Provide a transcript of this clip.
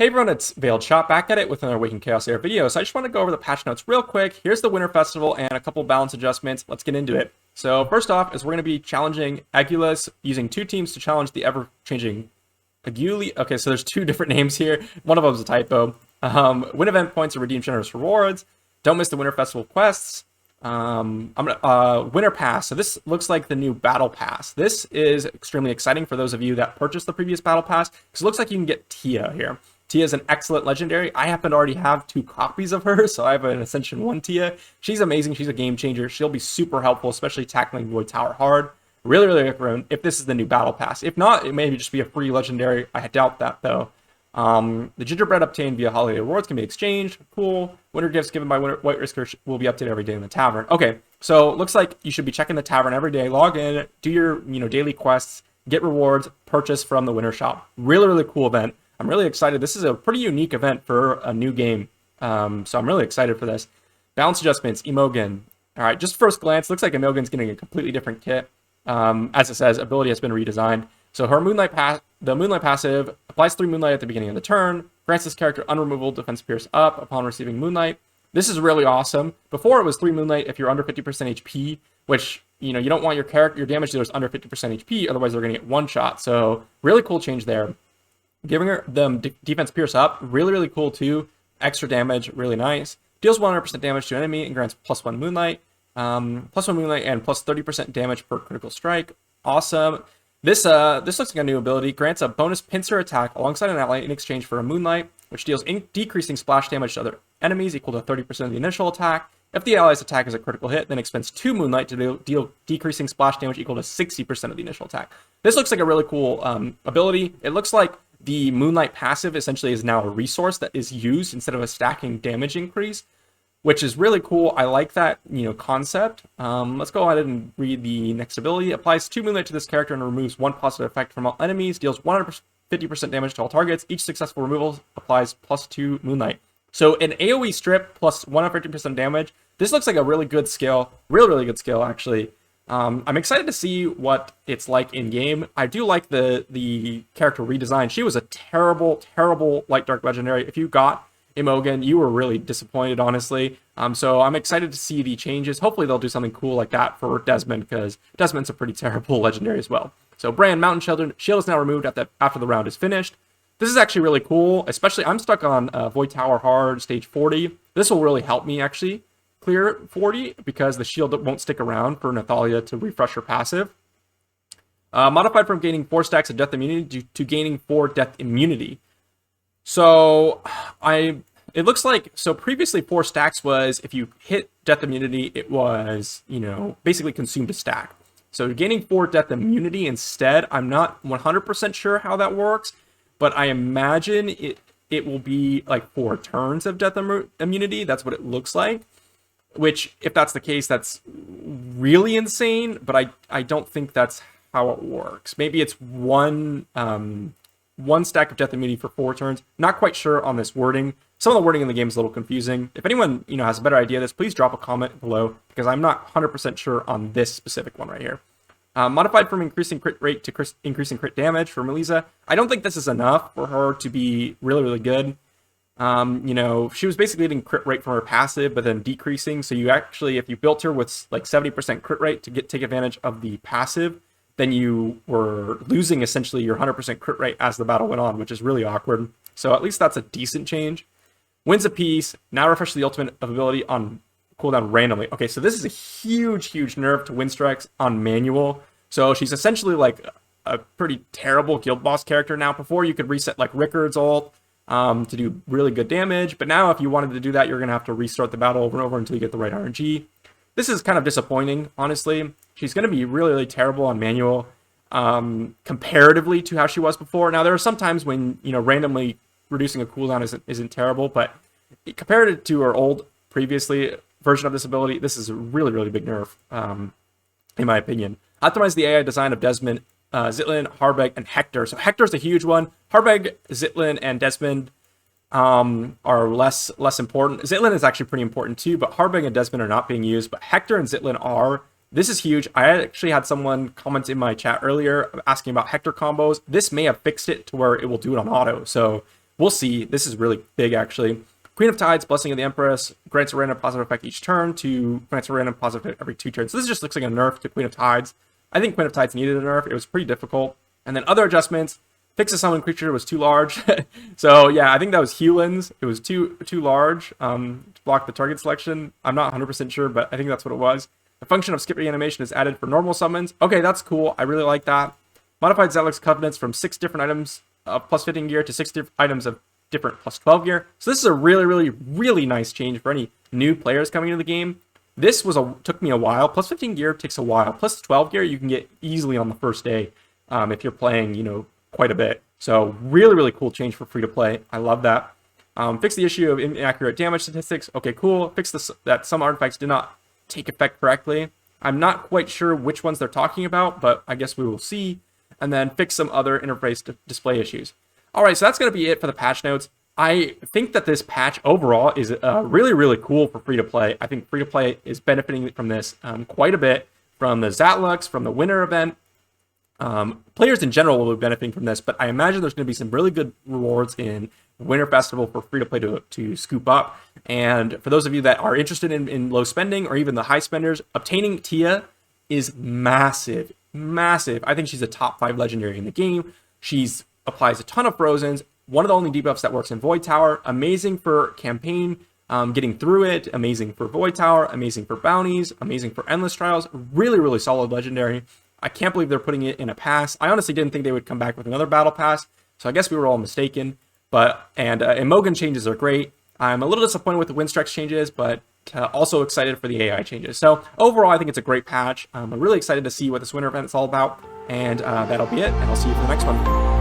Hey everyone, it's Veiled Shot back at it with another Awaken Chaos Air video. So I just want to go over the patch notes real quick. Here's the Winter Festival and a couple balance adjustments. Let's get into it. So first off is we're going to be challenging Aguilas using two teams to challenge the ever-changing Aguli. Okay, so there's two different names here. One of them is a typo. Win event points and redeem generous rewards. Don't miss the Winter Festival quests. Winter Pass. So this looks like the new Battle Pass. This is extremely exciting for those of you that purchased the previous Battle Pass because it looks like you can get Tia here. Tia is an excellent legendary. I happen to already have 2 copies of her, so I have an Ascension 1 Tia. She's amazing. She's a game changer. She'll be super helpful, especially tackling Void Tower hard. Really recommend if this is the new Battle Pass. If not, it may just be a free legendary. I doubt that, though. The gingerbread obtained via holiday rewards can be exchanged. Cool. Winter gifts given by White Risker will be updated every day in the tavern. Okay, so it looks like you should be checking the tavern every day. Log in, do your daily quests, get rewards, purchase from the Winter Shop. Really cool event. I'm really excited. This is a pretty unique event for a new game. So I'm really excited for this. Balance adjustments, Imogen. All right, just first glance, looks like Imogen's getting a completely different kit. As it says, ability has been redesigned. So her the Moonlight passive applies 3 Moonlight at the beginning of the turn, grants this character unremovable defense pierce up upon receiving Moonlight. This is really awesome. Before it was 3 Moonlight if you're under 50% HP, which, you don't want your damage dealers under 50% HP, otherwise they're going to get one shot. So really cool change there. Giving her them defense pierce up, really cool too. Extra damage, really nice. Deals 100% damage to enemy and grants +1 Moonlight. +1 Moonlight and plus 30% damage per critical strike. Awesome. This looks like a new ability. Grants a bonus pincer attack alongside an ally in exchange for a Moonlight, which deals decreasing splash damage to other enemies equal to 30% of the initial attack. If the ally's attack is a critical hit, then expends 2 Moonlight to deal decreasing splash damage equal to 60% of the initial attack. This looks like a really cool ability. It looks like the Moonlight passive essentially is now a resource that is used instead of a stacking damage increase, which is really cool. I like that, concept. Let's go ahead and read the next ability. Applies 2 Moonlight to this character and removes 1 positive effect from all enemies. Deals 150% damage to all targets. Each successful removal applies +2 Moonlight. So an AoE strip plus 150% damage. This looks like a really good skill. Really good skill, actually. I'm excited to see what it's like in game. I do like the character redesign. She was a terrible light dark legendary. If you got Imogen, you were really disappointed, honestly. So I'm excited to see the changes. Hopefully they'll do something cool like that for Desmond, because Desmond's a pretty terrible legendary as well. So Brand Mountain Shield is now removed after the round is finished. This is actually really cool, especially I'm stuck on Void Tower hard stage 40. This will really help me actually clear 40 because the shield won't stick around for Nathalia to refresh her passive. Modified from gaining 4 stacks of death immunity to gaining 4 death immunity. So it looks like, so previously 4 stacks was if you hit death immunity, it was, basically consumed a stack. So gaining 4 death immunity instead, I'm not 100% sure how that works, but I imagine it will be like 4 turns of death immunity. That's what it looks like. Which, if that's the case, that's really insane, but I don't think that's how it works. Maybe it's one stack of death immunity for 4 turns. Not quite sure on this wording. Some of the wording in the game is a little confusing. If anyone has a better idea of this, please drop a comment below, because I'm not 100% sure on this specific one right here. Modified from increasing crit rate to increasing crit damage for Melissa. I don't think this is enough for her to be really good. She was basically getting crit rate from her passive, but then decreasing. So you actually, if you built her with like 70% crit rate to take advantage of the passive, then you were losing essentially your 100% crit rate as the battle went on, which is really awkward. So at least that's a decent change. Wins a piece. Now refresh the ultimate ability on cooldown randomly. Okay, so this is a huge nerf to Wind Strikes on manual. So she's essentially like a pretty terrible guild boss character now. Before you could reset like Rickard's ult to do really good damage, but now if you wanted to do that, you're gonna have to restart the battle over and over until you get the right RNG. This is kind of disappointing, honestly. She's gonna be really terrible on manual comparatively to how she was before. Now there are some times when randomly reducing a cooldown isn't terrible, but compared to her old previously version of this ability, this is a really big nerf in my opinion. Optimize the AI design of Desmond, Zitlin, Harbeg, and Hector. So Hector's a huge one. Harbeg, Zitlin, and Desmond are less important. Zitlin is actually pretty important too, but Harbeg and Desmond are not being used, but Hector and Zitlin are. This is huge. I actually had someone comment in my chat earlier asking about Hector combos. This may have fixed it to where it will do it on auto. So We'll see. This is really big, actually. Queen of Tides, Blessing of the Empress, grants a random positive effect each turn to grants a random positive effect every 2 turns. So this just looks like a nerf to Queen of Tides. I think Queen of Tides needed a nerf. It was pretty difficult. And then other adjustments. Fix a summon creature was too large. So yeah, I think that was Hewlin's. It was too large to block the target selection. I'm not 100% sure, but I think that's what it was. The function of skip reanimation is added for normal summons. Okay, that's cool. I really like that. Modified Zealot's Covenants from 6 different items of plus 15 gear to 6 different items of different plus 12 gear. So this is a really nice change for any new players coming into the game. This took me a while. Plus 15 gear takes a while. Plus 12 gear you can get easily on the first day if you're playing, quite a bit. So really cool change for free to play. I love that. Fix the issue of inaccurate damage statistics. Okay, cool. Fix that some artifacts did not take effect correctly. I'm not quite sure which ones they're talking about, but I guess we will see. And then fix some other interface display issues. All right, so that's going to be it for the patch notes. I think that this patch overall is really cool for free to play. I think free to play is benefiting from this quite a bit, from the Zatlux, from the winter event. Players in general will be benefiting from this, but I imagine there's going to be some really good rewards in Winter Festival for free to play to scoop up. And for those of you that are interested in low spending or even the high spenders, obtaining Tia is massive. I think she's a top 5 legendary in the game. She's applies a ton of Frozens. One of the only debuffs that works in Void Tower. Amazing for campaign, getting through it. Amazing for Void Tower. Amazing for bounties. Amazing for endless trials. Really solid legendary. I can't believe they're putting it in a pass. I honestly didn't think they would come back with another battle pass, so I guess we were all mistaken. And Imogen changes are great. I'm a little disappointed with the Windstrex changes, but also excited for the AI changes. So overall, I think it's a great patch. I'm really excited to see what this winter event is all about, and that'll be it, and I'll see you for the next one.